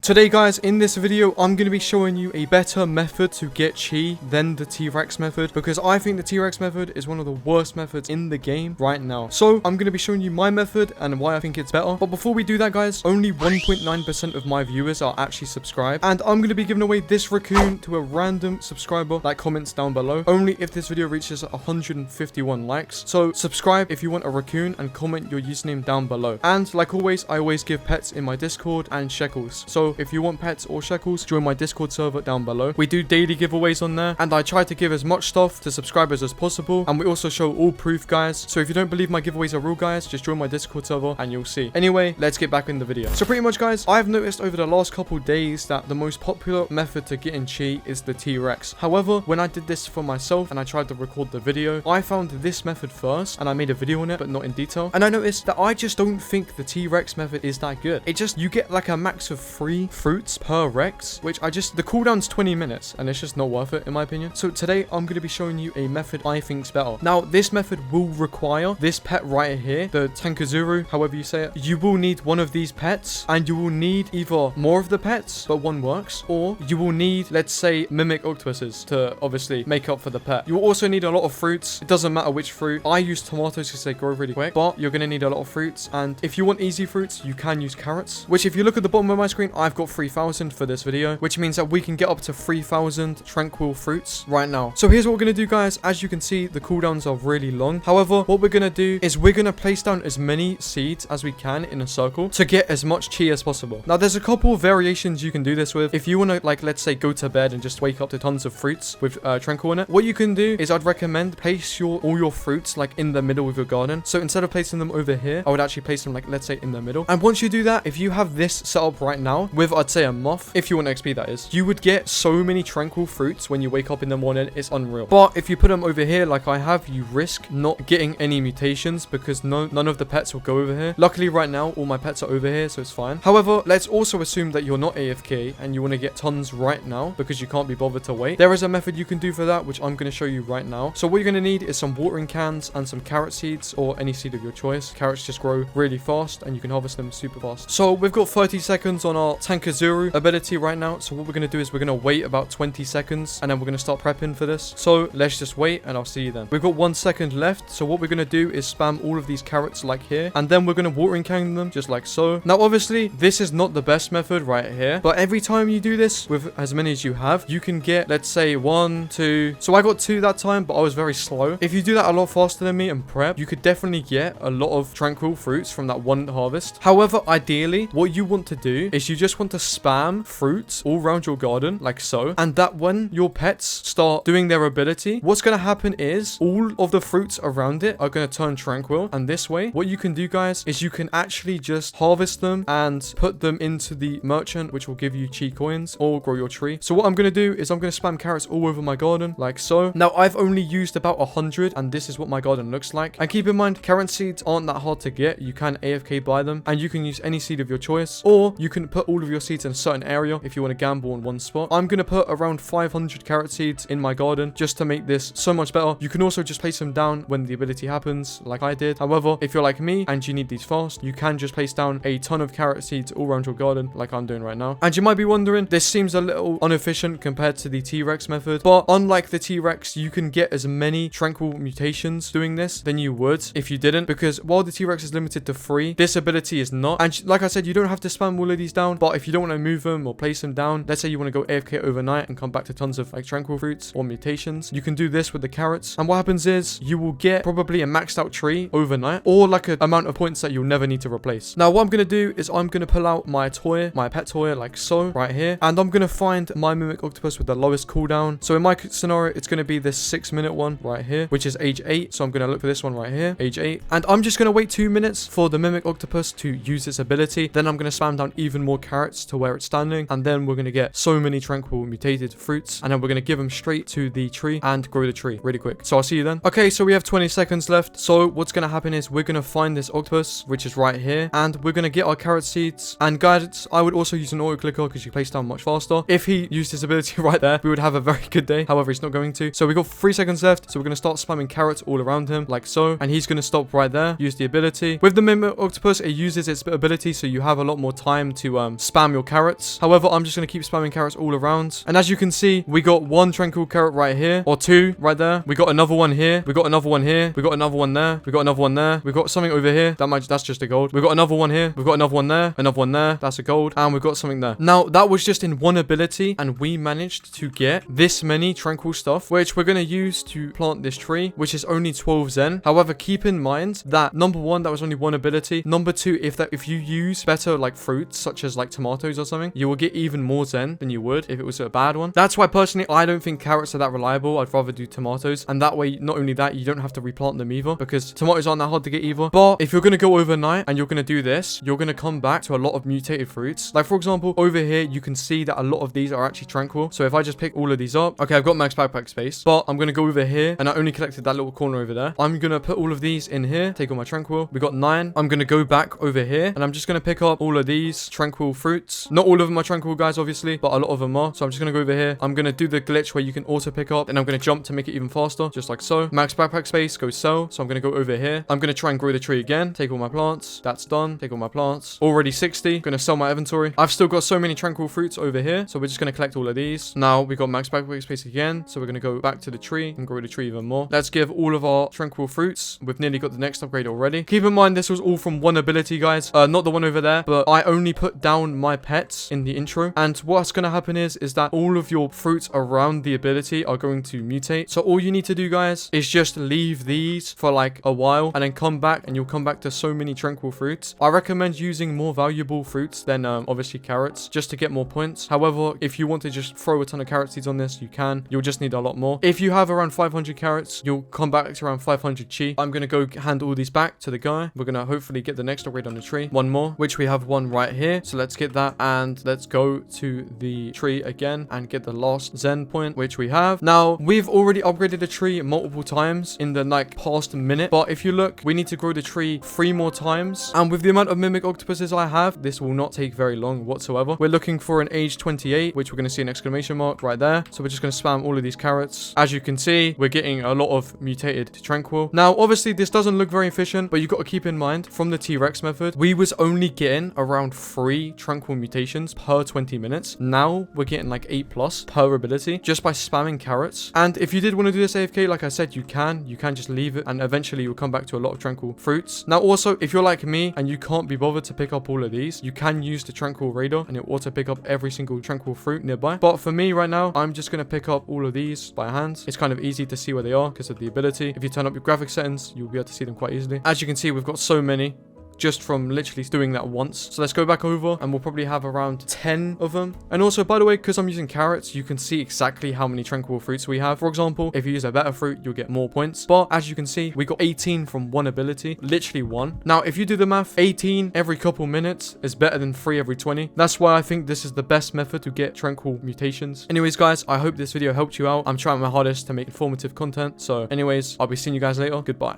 Today guys, in this video, I'm going to be showing you a better method to get chi than the T-Rex method, because I think the T-Rex method is one of the worst methods in the game right now. So I'm going to be showing you my method and why I think it's better. But before we do that guys, only 1.9% of my viewers are actually subscribed, and I'm going to be giving away this raccoon to a random subscriber that comments down below, only if this video reaches 151 likes. So subscribe if you want a raccoon and comment your username down below. And like always, I always give pets in my Discord and shekels. So if you want pets or shekels, join my Discord server down below. We do daily giveaways on there, and I try to give as much stuff to subscribers as possible, and we also show all proof guys. So if you don't believe my giveaways are real guys, just join my Discord server and you'll see. Anyway, let's get back in the video. So pretty much guys, I've noticed over the last couple days that the most popular method to getting chi is the T-Rex. However, when I did this for myself and I tried to record the video, I found this method first and I made a video on it, but not in detail. And I noticed that I just don't think the T-Rex method is that good. It just, you get like a max of 3 fruits per Rex, which the cooldown's 20 minutes and it's just not worth it in my opinion. So today I'm going to be showing you a method I think's better. Now this method will require this pet right here, the TANCHOZURU, however you say it. You will need one of these pets, and you will need either more of the pets, but one works, or you will need, let's say, mimic octopuses to obviously make up for the pet. You will also need a lot of fruits. It doesn't matter which fruit. I use tomatoes because they grow really quick, but you're going to need a lot of fruits. And if you want easy fruits, you can use carrots, which if you look at the bottom of my screen, I've got 3,000 for this video, which means that we can get up to 3,000 tranquil fruits right now. So here's what we're going to do guys. As you can see, the cooldowns are really long. However, what we're going to do is we're going to place down as many seeds as we can in a circle to get as much chi as possible. Now there's a couple of variations you can do this with. If you want to, like, let's say go to bed and just wake up to tons of fruits with tranquil in it, what you can do is I'd recommend place all your fruits like in the middle of your garden. So instead of placing them over here, I would actually place them like, let's say, in the middle. And once you do that, if you have this set up right now with, I'd say, a moth, if you want XP that is, you would get so many tranquil fruits when you wake up in the morning. It's unreal. But if you put them over here like I have, you risk not getting any mutations because none of the pets will go over here. Luckily right now all my pets are over here, so it's fine. However, let's also assume that you're not AFK and you want to get tons right now because you can't be bothered to wait. There is a method you can do for that, which I'm going to show you right now. So what you're going to need is some watering cans and some carrot seeds, or any seed of your choice. Carrots just grow really fast and you can harvest them super fast. So we've got 30 seconds on our TANCHOZURU ability right now. So what we're going to do is we're going to wait about 20 seconds and then we're going to start prepping for this. So let's just wait and I'll see you then. We've got 1 second left. So what we're going to do is spam all of these carrots like here, and then we're going to watering can them just like so. Now obviously this is not the best method right here, but every time you do this with as many as you have, you can get, let's say, 1, 2. So I got 2 that time, but I was very slow. If you do that a lot faster than me and prep, you could definitely get a lot of tranquil fruits from that one harvest. However, ideally what you want to do is you just want to spam fruits all around your garden like so, and that when your pets start doing their ability, what's going to happen is all of the fruits around it are going to turn tranquil. And this way what you can do guys is you can actually just harvest them and put them into the merchant, which will give you chi coins or grow your tree. So what I'm going to do is I'm going to spam carrots all over my garden like so. Now I've only used about 100 and this is what my garden looks like. And keep in mind, carrot seeds aren't that hard to get. You can AFK buy them, and you can use any seed of your choice, or you can put all of your seeds in a certain area if you want to gamble in one spot. I'm going to put around 500 carrot seeds in my garden just to make this so much better. You can also just place them down when the ability happens like I did. However, if you're like me and you need these fast, you can just place down a ton of carrot seeds all around your garden like I'm doing right now. And you might be wondering, this seems a little inefficient compared to the T-Rex method, but unlike the T-Rex, you can get as many tranquil mutations doing this than you would if you didn't, because while the T-Rex is limited to 3, this ability is not. And like I said, you don't have to spam all of these down, but if you don't want to move them or place them down, let's say you want to go AFK overnight and come back to tons of like tranquil fruits or mutations, you can do this with the carrots. And what happens is you will get probably a maxed out tree overnight, or like an amount of points that you'll never need to replace. Now what I'm going to do is I'm going to pull out my toy, my pet toy like so right here, and I'm going to find my mimic octopus with the lowest cooldown. So in my scenario, it's going to be this 6-minute one right here, which is age 8. So I'm going to look for this one right here, age 8, and I'm just going to wait 2 minutes for the mimic octopus to use its ability. Then I'm going to spam down even more carrots to where it's standing, and then we're going to get so many tranquil mutated fruits, and then we're going to give them straight to the tree and grow the tree really quick. So I'll see you then. Okay, so we have 20 seconds left. So what's going to happen is we're going to find this octopus, which is right here, and we're going to get our carrot seeds. And guys, I would also use an auto clicker because you place down much faster. If he used his ability right there, we would have a very good day. However, he's not going to. So we got 3 seconds left. So we're going to start spamming carrots all around him like so, and he's going to stop right there, use the ability. With the mimic octopus, it uses its ability, so you have a lot more time to spam spam your carrots. However, I'm just going to keep spamming carrots all around. And as you can see, we got one tranquil carrot right here, or two right there. We got another one here. We got another one here. We got another one there. We got another one there. We got something over here. That's just a gold. We got another one here. We got another one there. Another one there. That's a gold. And we got something there. Now, that was just in one ability, and we managed to get this many tranquil stuff, which we're going to use to plant this tree, which is only 12 Zen. However, keep in mind that number one, that was only one ability. Number two, if you use better like fruits, such as like tomatoes or something, you will get even more Zen than you would if it was a bad one. That's why personally, I don't think carrots are that reliable. I'd rather do tomatoes. And that way, not only that, you don't have to replant them either, because tomatoes aren't that hard to get either. But if you're going to go overnight and you're going to do this, you're going to come back to a lot of mutated fruits. Like for example, over here, you can see that a lot of these are actually tranquil. So if I just pick all of these up, okay, I've got max backpack space, but I'm going to go over here, and I only collected that little corner over there. I'm going to put all of these in here, take all my tranquil. We got 9. I'm going to go back over here, and I'm just going to pick up all of these tranquil fruits. Not all of them are tranquil, guys, obviously, but a lot of them are. So I'm just going to go over here. I'm going to do the glitch where you can auto pick up, and I'm going to jump to make it even faster, just like so. Max backpack space, go sell. So I'm going to go over here. I'm going to try and grow the tree again. Take all my plants. That's done. Take all my plants. Already 60. Going to sell my inventory. I've still got so many tranquil fruits over here, so we're just going to collect all of these. Now we got max backpack space again, so we're going to go back to the tree and grow the tree even more. Let's give all of our tranquil fruits. We've nearly got the next upgrade already. Keep in mind, this was all from one ability, guys. Not the one over there, but I only put down my pets in the intro. And what's going to happen is that all of your fruits around the ability are going to mutate. So all you need to do, guys, is just leave these for like a while and then come back, and you'll come back to so many tranquil fruits. I recommend using more valuable fruits than obviously carrots, just to get more points. However, if you want to just throw a ton of carrot seeds on this, you can. You'll just need a lot more. If you have around 500 carrots, you'll come back to around 500 chi. I'm going to go hand all these back to the guy. We're going to hopefully get the next upgrade on the tree. One more, which we have one right here. So let's get that, and let's go to the tree again and get the last Zen point, which we have. Now, we've already upgraded the tree multiple times in the like past minute, but if you look, we need to grow the tree 3 more times. And with the amount of mimic octopuses I have, this will not take very long whatsoever. We're looking for an age 28, which we're going to see an exclamation mark right there. So we're just going to spam all of these carrots. As you can see, we're getting a lot of mutated tranquil. Now, obviously, this doesn't look very efficient, but you've got to keep in mind, from the T-Rex method, we was only getting around 3 tranquil mutations per 20 minutes. Now, we're getting like 8 plus per ability just by spamming carrots. And if you did want to do this AFK, like I said, you can just leave it, and eventually you'll come back to a lot of tranquil fruits. Now, also, if you're like me and you can't be bothered to pick up all of these, you can use the tranquil radar, and it'll auto pick up every single tranquil fruit nearby. But for me right now, I'm just going to pick up all of these by hand. It's kind of easy to see where they are because of the ability. If you turn up your graphic settings, you'll be able to see them quite easily. As you can see, we've got so many just from literally doing that once. So let's go back over, and we'll probably have around 10 of them. And also, by the way, because I'm using carrots, you can see exactly how many tranquil fruits we have. For example, if you use a better fruit, you'll get more points. But as you can see, we got 18 from one ability, literally one. Now, if you do the math, 18 every couple minutes is better than 3 every 20. That's why I think this is the best method to get tranquil mutations. Anyways, guys, I hope this video helped you out. I'm trying my hardest to make informative content. So anyways, I'll be seeing you guys later. Goodbye.